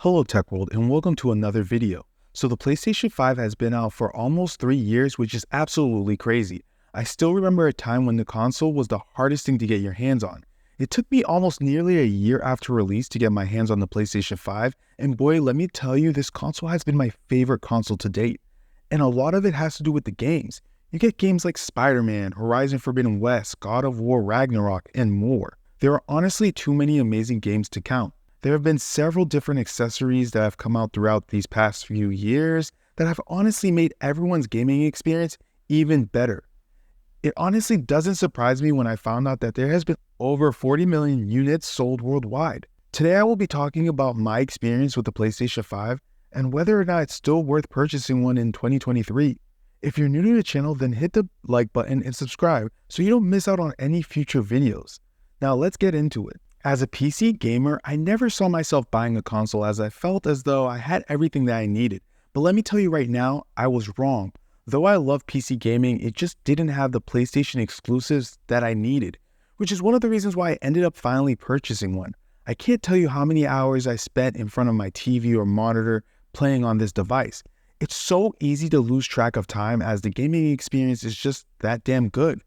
Hello Tech World and welcome to another video. So the PlayStation 5 has been out for almost 3 years, which is absolutely crazy. I still remember a time when the console was the hardest thing to get your hands on. It took me almost nearly a year after release to get my hands on the PlayStation 5, and boy, let me tell you, this console has been my favorite console to date. And a lot of it has to do with the games. You get games like Spider-Man, Horizon Forbidden West, God of War Ragnarok, and more. There are honestly too many amazing games to count. There have been several different accessories that have come out throughout these past few years that have honestly made everyone's gaming experience even better. It honestly doesn't surprise me when I found out that there has been over 40 million units sold worldwide. Today I will be talking about my experience with the PlayStation 5 and whether or not it's still worth purchasing one in 2023. If you're new to the channel, then hit the like button and subscribe so you don't miss out on any future videos. Now let's get into it. As a PC gamer, I never saw myself buying a console as I felt as though I had everything that I needed. But let me tell you right now, I was wrong. Though I love PC gaming, it just didn't have the PlayStation exclusives that I needed, which is one of the reasons why I ended up finally purchasing one. I can't tell you how many hours I spent in front of my TV or monitor playing on this device. It's so easy to lose track of time as the gaming experience is just that damn good.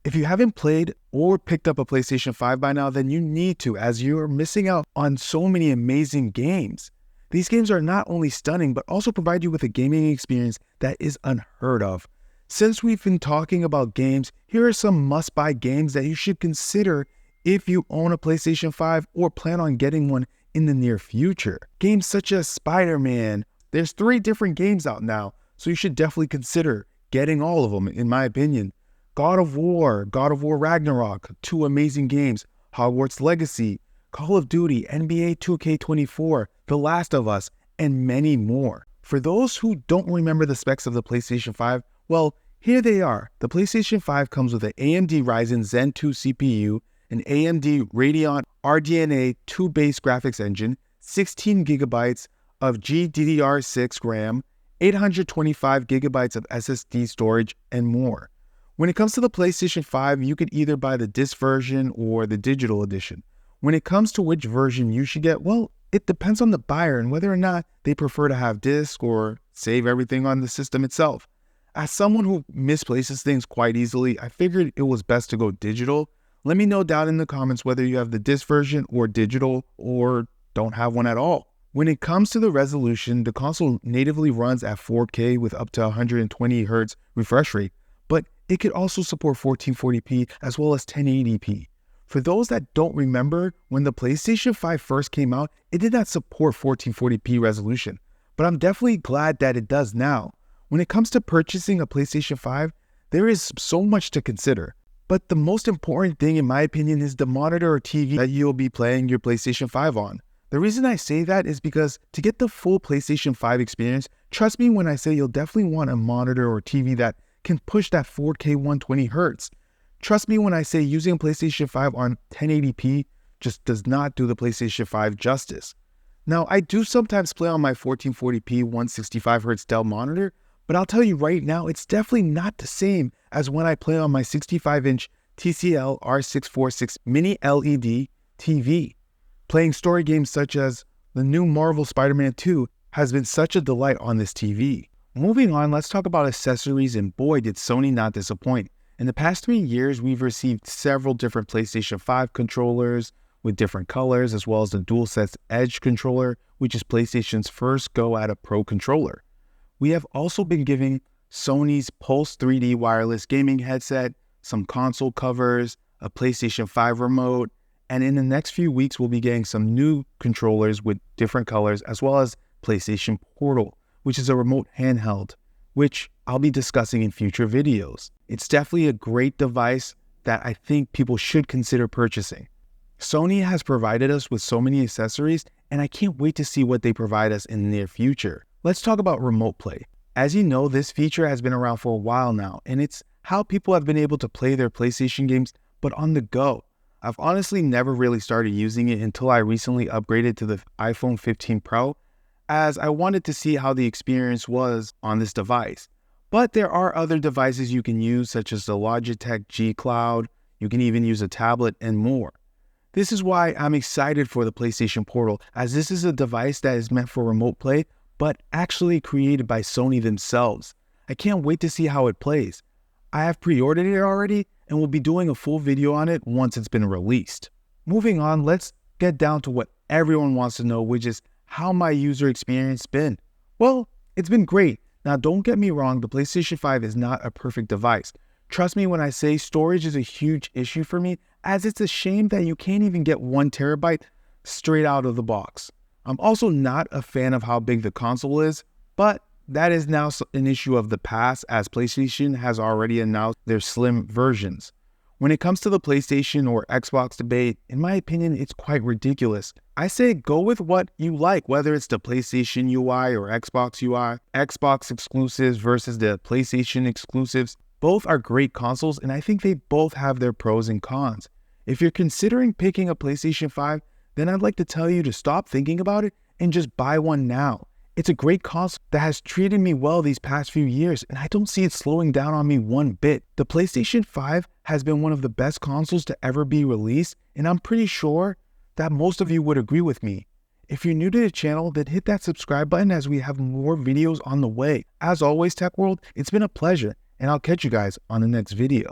If you haven't played or picked up a PlayStation 5 by now, then you need to, as you're missing out on so many amazing games. These games are not only stunning, but also provide you with a gaming experience that is unheard of. Since we've been talking about games, here are some must-buy games that you should consider if you own a PlayStation 5 or plan on getting one in the near future. Games such as Spider-Man. There's 3 different games out now, so you should definitely consider getting all of them, in my opinion. God of War Ragnarok, 2 amazing games, Hogwarts Legacy, Call of Duty, NBA 2K24, The Last of Us, and many more. For those who don't remember the specs of the PlayStation 5, well, here they are. The PlayStation 5 comes with an AMD Ryzen Zen 2 CPU, an AMD Radeon RDNA 2 base graphics engine, 16 gigabytes of GDDR6 RAM, 825 gigabytes of SSD storage, and more. When it comes to the PlayStation 5, you could either buy the disc version or the digital edition. When it comes to which version you should get, well, it depends on the buyer and whether or not they prefer to have disc or save everything on the system itself. As someone who misplaces things quite easily, I figured it was best to go digital. Let me know down in the comments whether you have the disc version or digital or don't have one at all. When it comes to the resolution, the console natively runs at 4K with up to 120 Hz refresh rate, but it could also support 1440p as well as 1080p. For those that don't remember, when the PlayStation 5 first came out, it did not support 1440p resolution, but I'm definitely glad that it does now. When it comes to purchasing a PlayStation 5, there is so much to consider. But the most important thing in my opinion is the monitor or TV that you'll be playing your PlayStation 5 on. The reason I say that is because to get the full PlayStation 5 experience, trust me when I say you'll definitely want a monitor or TV that can push that 4K 120 Hz. Trust me when I say using a PlayStation 5 on 1080p just does not do the PlayStation 5 justice. Now, I do sometimes play on my 1440p 165 Hz Dell monitor, but I'll tell you right now, it's definitely not the same as when I play on my 65-inch TCL R646 Mini LED TV. Playing story games such as the new Marvel Spider-Man 2 has been such a delight on this TV. Moving on, let's talk about accessories, and boy did Sony not disappoint. In the past 3 years, we've received several different PlayStation 5 controllers with different colors, as well as the DualSense Edge controller, which is PlayStation's first go at a pro controller. We have also been giving Sony's Pulse 3D wireless gaming headset, some console covers, a PlayStation 5 remote, and in the next few weeks, we'll be getting some new controllers with different colors, as well as PlayStation Portal, which is a remote handheld, which I'll be discussing in future videos. It's definitely a great device that I think people should consider purchasing. Sony has provided us with so many accessories, and I can't wait to see what they provide us in the near future. Let's talk about remote play. As you know, this feature has been around for a while now, and it's how people have been able to play their PlayStation games, but on the go. I've honestly never really started using it until I recently upgraded to the iPhone 15 Pro, as I wanted to see how the experience was on this device. But there are other devices you can use, such as the Logitech G Cloud. You can even use a tablet and more. This is why I'm excited for the PlayStation Portal, as this is a device that is meant for remote play, but actually created by Sony themselves. I can't wait to see how it plays. I have pre-ordered it already and will be doing a full video on it once it's been released. Moving on, let's get down to what everyone wants to know, which is how my user experience been. Well, it's been great. Now don't get me wrong, the PlayStation 5 is not a perfect device. Trust me when I say storage is a huge issue for me, as it's a shame that you can't even get 1 terabyte straight out of the box. I'm also not a fan of how big the console is, but that is now an issue of the past, as PlayStation has already announced their slim versions. When it comes to the PlayStation or Xbox debate, in my opinion, it's quite ridiculous. I say go with what you like, whether it's the PlayStation UI or Xbox UI, Xbox exclusives versus the PlayStation exclusives. Both are great consoles, and I think they both have their pros and cons. If you're considering picking a PlayStation 5, then I'd like to tell you to stop thinking about it and just buy one now. It's a great console that has treated me well these past few years, and I don't see it slowing down on me one bit. The PlayStation 5 has been one of the best consoles to ever be released, and I'm pretty sure that most of you would agree with me. If you're new to the channel, then hit that subscribe button as we have more videos on the way. As always, Tech World, it's been a pleasure, and I'll catch you guys on the next video.